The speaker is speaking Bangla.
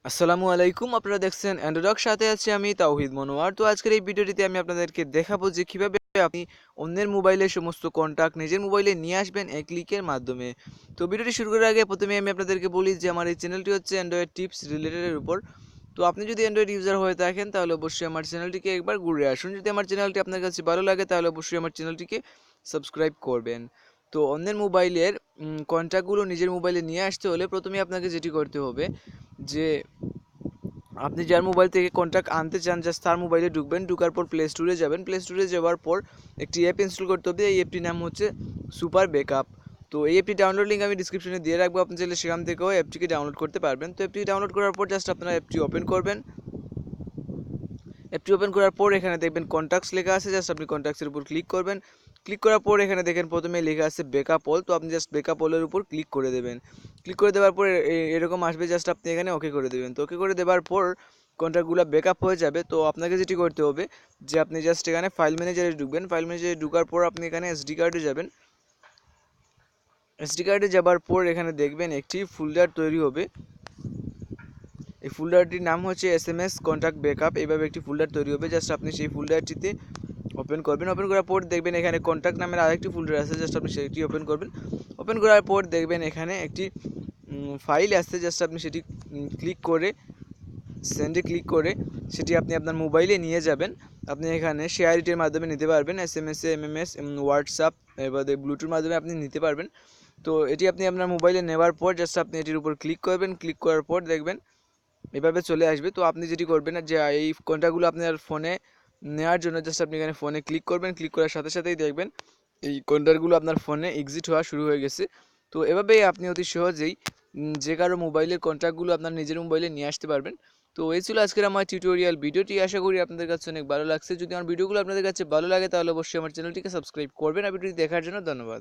আসসালামু আলাইকুম, আপনারা দেখছেন অ্যান্ড্রয়েড সাথে আছি আমি তাওহিদ মনোয়ার। তো আজকের এই ভিডিওটিতে আমি আপনাদেরকে দেখাবো যে কিভাবে আপনি অন্যের মোবাইলে সমস্ত কন্টাক্ট নিজের মোবাইলে নিয়ে আসবেন এক ক্লিকের মাধ্যমে। তো ভিডিওটি শুরু করার আগে প্রথমে আমি আপনাদেরকে বলি যে আমার এই চ্যানেলটি হচ্ছে অ্যান্ড্রয়েড টিপস রিলেটেডের উপর। তো আপনি যদি অ্যান্ড্রয়েড ইউজার হয়ে থাকেন তাহলে অবশ্যই আমার চ্যানেলটিকে একবার ঘুরে আসুন। যদি আমার চ্যানেলটি আপনার কাছে ভালো লাগে তাহলে অবশ্যই আমার চ্যানেলটিকে সাবস্ক্রাইব করবেন। তো অন্যের মোবাইলের কন্ট্যাক্টগুলো নিজের মোবাইলে নিয়ে আসতে হলে প্রথমে আপনাকে যেটি করতে হবে যে আপনি যার মোবাইল থেকে কন্ট্যাক্ট আনতে চান জাস্ট তার মোবাইলে ঢুকবেন, ঢুকার পর প্লে স্টোরে যাবেন, প্লে স্টোরে যাওয়ার পর একটি অ্যাপ ইনস্টল করতে হবে। এই অ্যাপটির নাম হচ্ছে সুপার ব্যাকআপ। তো এই অ্যাপটি ডাউনলোড লিঙ্ক আমি ডিসক্রিপশনে দিয়ে রাখবো, আপনি চাইলে সেখান থেকেও অ্যাপটিকে ডাউনলোড করতে পারবেন। তো অ্যাপটি ডাউনলোড করার পর জাস্ট আপনারা অ্যাপটি ওপেন করবেন। অ্যাপটি ওপেন করার পর এখানে দেখবেন কন্ট্যাক্টস লেখা আছে, জাস্ট আপনি কন্ট্যাক্টসের উপর ক্লিক করবেন। ক্লিক করার পর এখানে দেখেন প্রথমে লেখা আছে ব্যাকআপ অল, তো আপনি জাস্ট ব্যাকআপ অলের উপর ক্লিক করে দেবেন। ক্লিক করে দেওয়ার পর এরকম আসবে, জাস্ট আপনি এখানে ওকে করে দেবেন। তো ওকে করে দেওয়ার পর কন্ট্যাক্টগুলো ব্যাকআপ হয়ে যাবে। তো আপনাকে যেটি করতে হবে যে আপনি জাস্ট এখানে ফাইল ম্যানেজারে ঢুকবেন, ফাইল ম্যানেজারে ঢুকার পর আপনি এখানে এসডি কার্ডে যাবেন। এসডি কার্ডে যাবার পর এখানে দেখবেন একটি ফোল্ডার তৈরি হবে। এই ফোল্ডারটির নাম হচ্ছে SMS কন্ট্যাক্ট ব্যাকআপ। এইভাবে একটি ফোল্ডার তৈরি হবে, জাস্ট আপনি সেই ফোল্ডারটিতে ওপেন করবেন। ওপেন করার পর দেখবেন এখানে কন্ট্যাক্ট নামের আরেকটি ফোল্ডার আছে, জাস্ট আপনি সেটি ওপেন করবেন। ওপেন করার পর দেখবেন এখানে একটি ফাইল আছে, জাস্ট আপনি সেটি ক্লিক করে সেন্ডে ক্লিক করে সেটি আপনি আপনার মোবাইলে নিয়ে যাবেন। আপনি এখানে শেয়ার ইটের মাধ্যমে নিতে পারবেন, SMS MMS হোয়াটসঅ্যাপ এবার ব্লুটুথের মাধ্যমে আপনি নিতে পারবেন। তো এটি আপনি আপনার মোবাইলে নেওয়ার পর জাস্ট আপনি এটির উপর ক্লিক করবেন। ক্লিক করার পর দেখবেন এভাবে চলে আসবে। তো আপনি যেটি করবেন যে এই কন্ট্যাক্টগুলো আপনার ফোনে নেওয়ার জন্য জাস্ট আপনি এখানে ফোনে ক্লিক করবেন। ক্লিক করার সাথে সাথেই দেখবেন এই কন্ট্যাক্টগুলো আপনার ফোনে এক্সিট হওয়া শুরু হয়ে গেছে। তো এভাবেই আপনি অতি সহজেই যে কারো মোবাইলের কন্ট্যাক্টগুলো আপনার নিজের মোবাইলে নিয়ে আসতে পারবেন। তো এই ছিল আজকের আমার টিউটোরিয়াল ভিডিওটি, আশা করি আপনাদের কাছে অনেক ভালো লাগছে। যদি আমার ভিডিওগুলো আপনাদের কাছে ভালো লাগে তাহলে অবশ্যই আমার চ্যানেলটিকে সাবস্ক্রাইব করবেন। আর ভিডিওটি দেখার জন্য ধন্যবাদ।